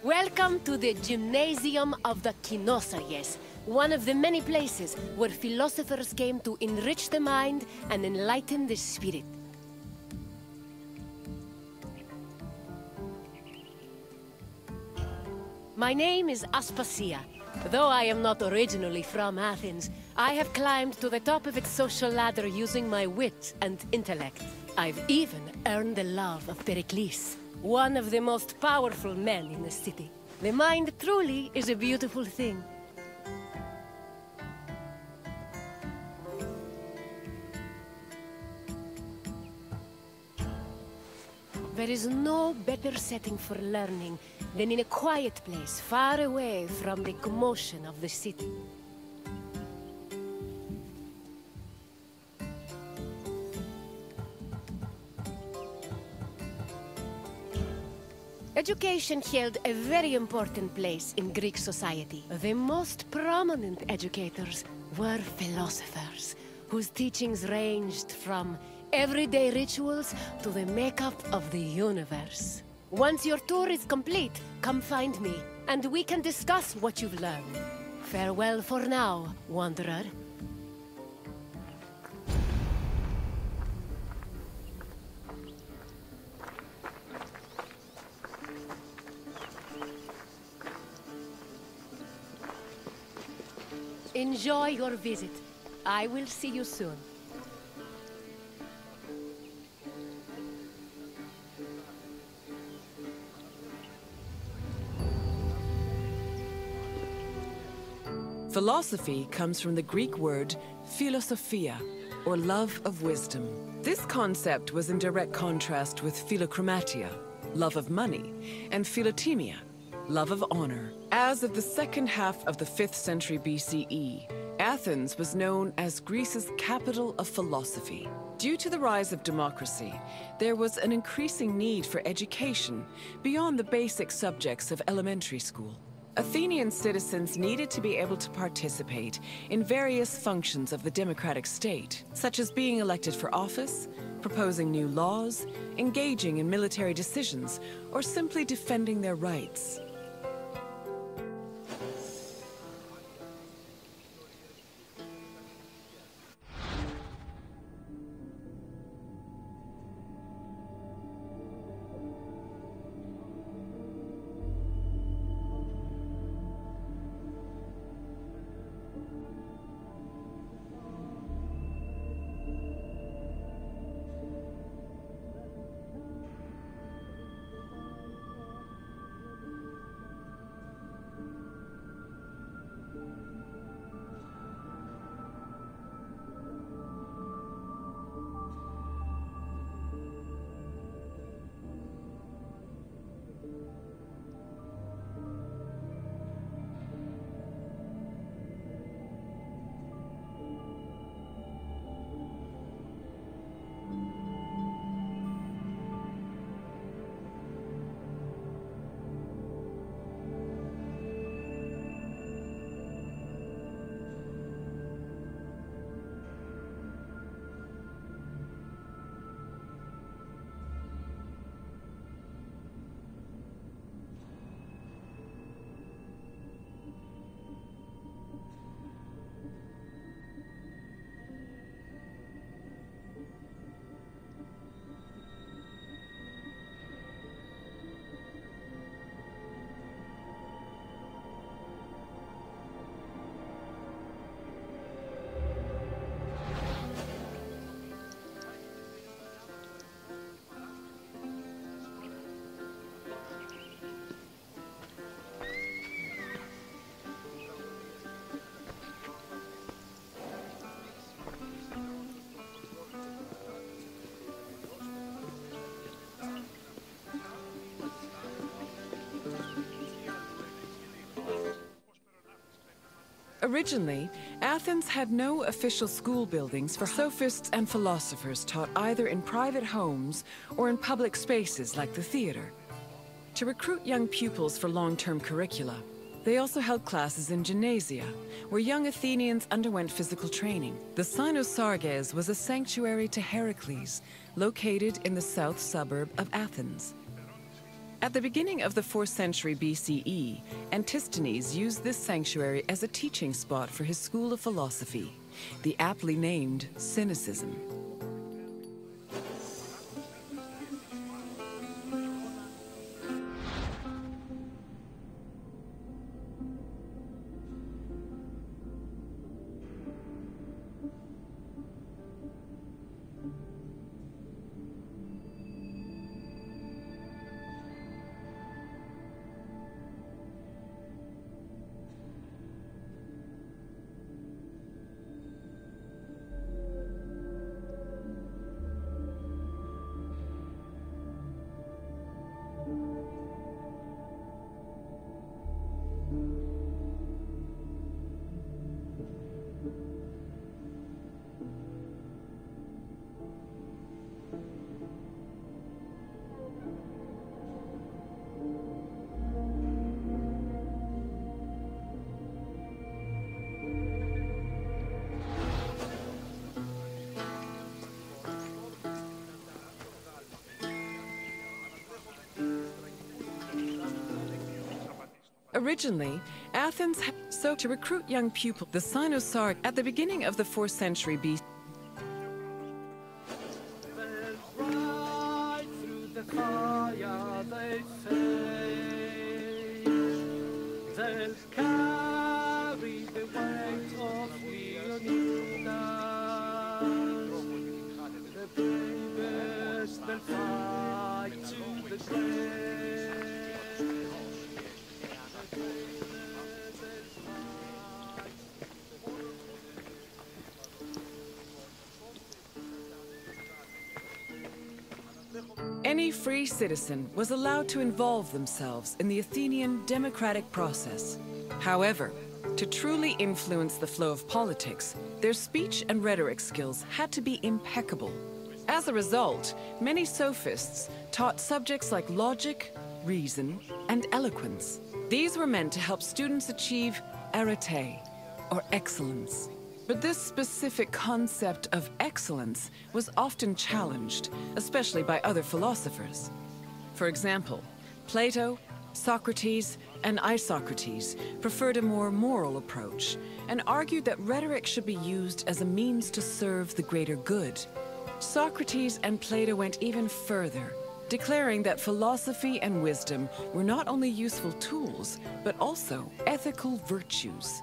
Welcome to the Gymnasium of the Kinosaries, one of the many places where philosophers came to enrich the mind and enlighten the spirit. My name is Aspasia. Though I am not originally from Athens, I have climbed to the top of its social ladder using my wit and intellect. I've even earned the love of Pericles, one of the most powerful men in the city. The mind truly is a beautiful thing. There is no better setting for learning than in a quiet place far away from the commotion of the city. Education held a very important place in Greek society. The most prominent educators were philosophers, whose teachings ranged from everyday rituals to the makeup of the universe. Once your tour is complete, come find me, and we can discuss what you've learned. Farewell for now, wanderer. Enjoy your visit. I will see you soon. Philosophy comes from the Greek word philosophia, or love of wisdom. This concept was in direct contrast with philochromatia, love of money, and philotimia, love of honor. As of the second half of the 5th century BCE, Athens was known as Greece's capital of philosophy. Due to the rise of democracy, there was an increasing need for education beyond the basic subjects of elementary school. Athenian citizens needed to be able to participate in various functions of the democratic state, such as being elected for office, proposing new laws, engaging in military decisions, or simply defending their rights. Originally, Athens had no official school buildings for sophists and philosophers taught either in private homes or in public spaces like the theater. To recruit young pupils for long-term curricula, they also held classes in gymnasia, where young Athenians underwent physical training. The Cynosarges was a sanctuary to Heracles, located in the south suburb of Athens. At the beginning of the 4th century BCE, Antisthenes used this sanctuary as a teaching spot for his school of philosophy, the aptly named Cynicism. Originally, Athens had so to recruit young pupils, the Cynosarch at the beginning of the 4th century BC. Right through the fire they face, they'll carry the weight of Leonidas, the bravest they'll fight to the grave. Any free citizen was allowed to involve themselves in the Athenian democratic process. However, to truly influence the flow of politics, their speech and rhetoric skills had to be impeccable. As a result, many sophists taught subjects like logic, reason, and eloquence. These were meant to help students achieve arete, or excellence. But this specific concept of excellence was often challenged, especially by other philosophers. For example, Plato, Socrates, and Isocrates preferred a more moral approach and argued that rhetoric should be used as a means to serve the greater good. Socrates and Plato went even further, declaring that philosophy and wisdom were not only useful tools, but also ethical virtues.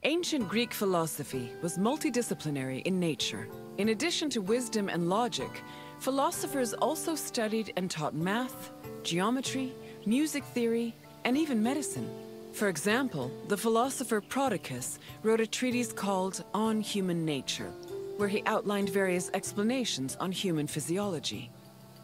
Ancient Greek philosophy was multidisciplinary in nature. In addition to wisdom and logic, philosophers also studied and taught math, geometry, music theory, and even medicine. For example, the philosopher Prodicus wrote a treatise called On Human Nature, where he outlined various explanations on human physiology.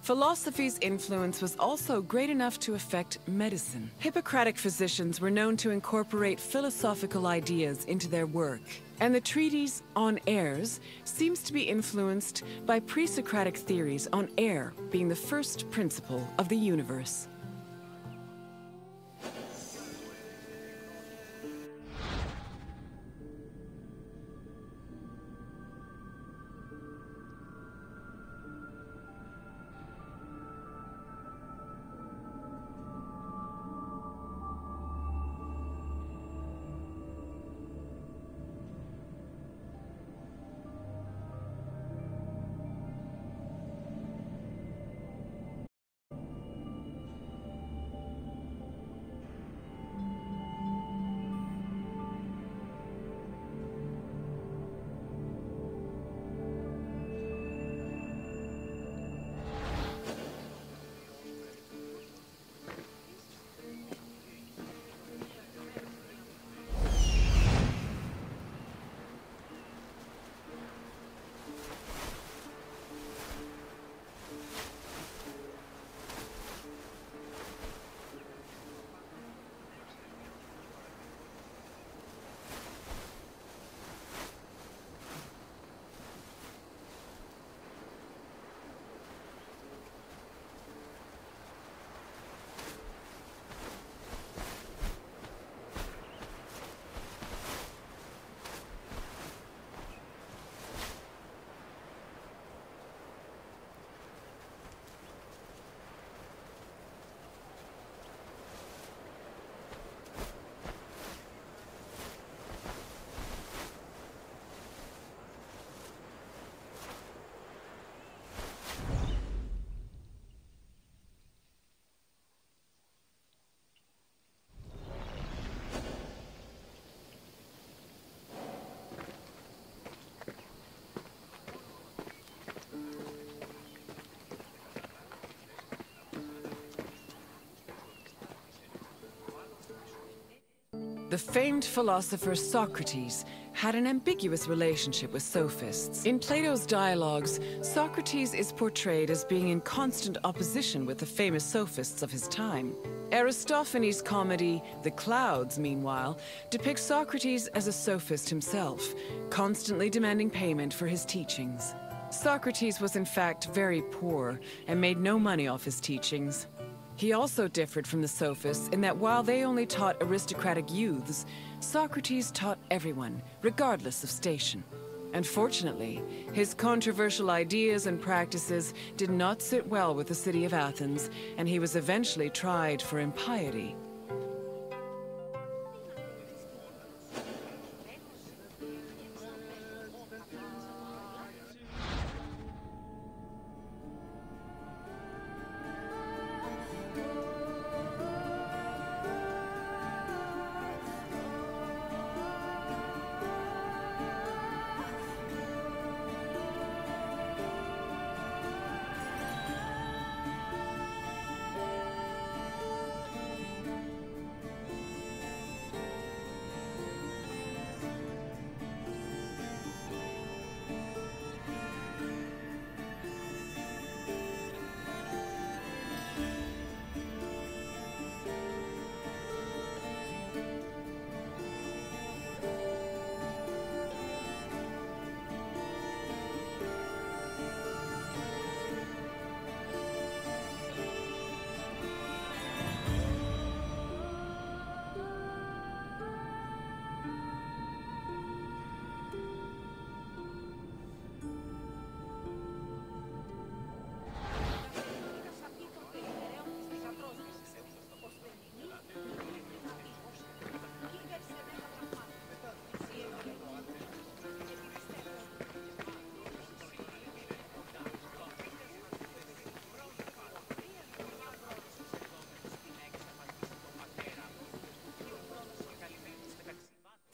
Philosophy's influence was also great enough to affect medicine. Hippocratic physicians were known to incorporate philosophical ideas into their work, and the treatise On Airs seems to be influenced by pre-Socratic theories on air being the first principle of the universe. The famed philosopher Socrates had an ambiguous relationship with sophists. In Plato's dialogues, Socrates is portrayed as being in constant opposition with the famous sophists of his time. Aristophanes' comedy, The Clouds, meanwhile, depicts Socrates as a sophist himself, constantly demanding payment for his teachings. Socrates was in fact very poor and made no money off his teachings. He also differed from the sophists in that while they only taught aristocratic youths, Socrates taught everyone, regardless of station. Unfortunately, his controversial ideas and practices did not sit well with the city of Athens, and he was eventually tried for impiety.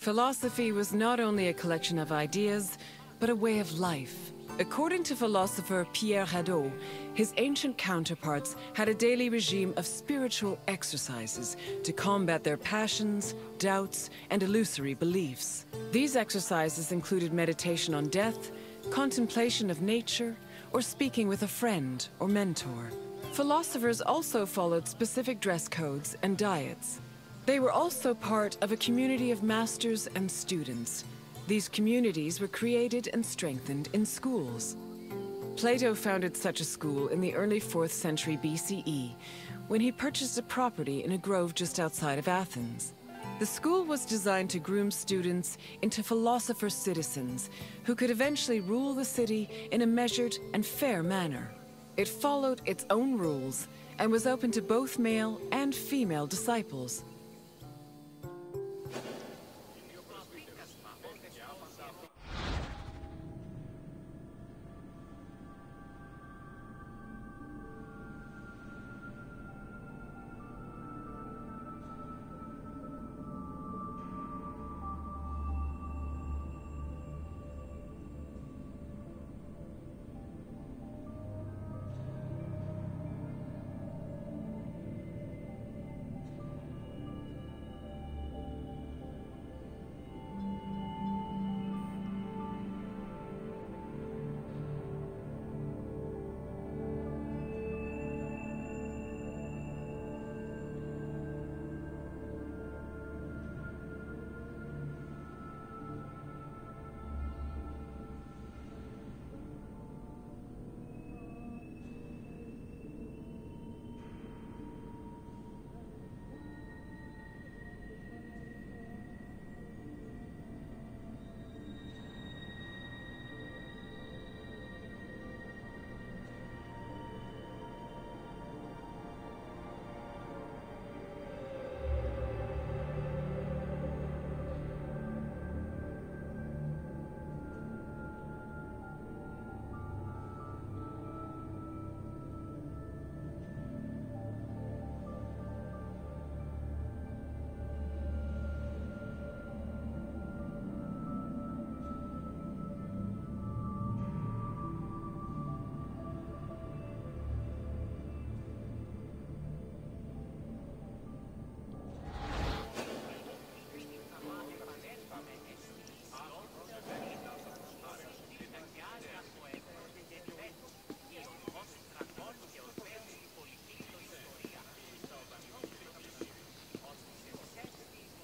Philosophy was not only a collection of ideas, but a way of life. According to philosopher Pierre Hadot, his ancient counterparts had a daily regime of spiritual exercises to combat their passions, doubts, and illusory beliefs. These exercises included meditation on death, contemplation of nature, or speaking with a friend or mentor. Philosophers also followed specific dress codes and diets. They were also part of a community of masters and students. These communities were created and strengthened in schools. Plato founded such a school in the early 4th century BCE, when he purchased a property in a grove just outside of Athens. The school was designed to groom students into philosopher citizens who could eventually rule the city in a measured and fair manner. It followed its own rules and was open to both male and female disciples.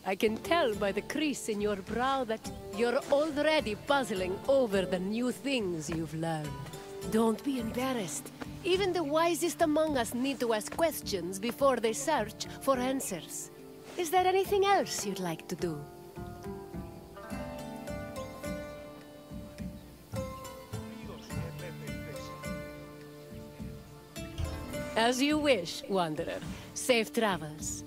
I can tell by the crease in your brow that you're already puzzling over the new things you've learned. Don't be embarrassed. Even the wisest among us need to ask questions before they search for answers. Is there anything else you'd like to do? As you wish, Wanderer. Safe travels.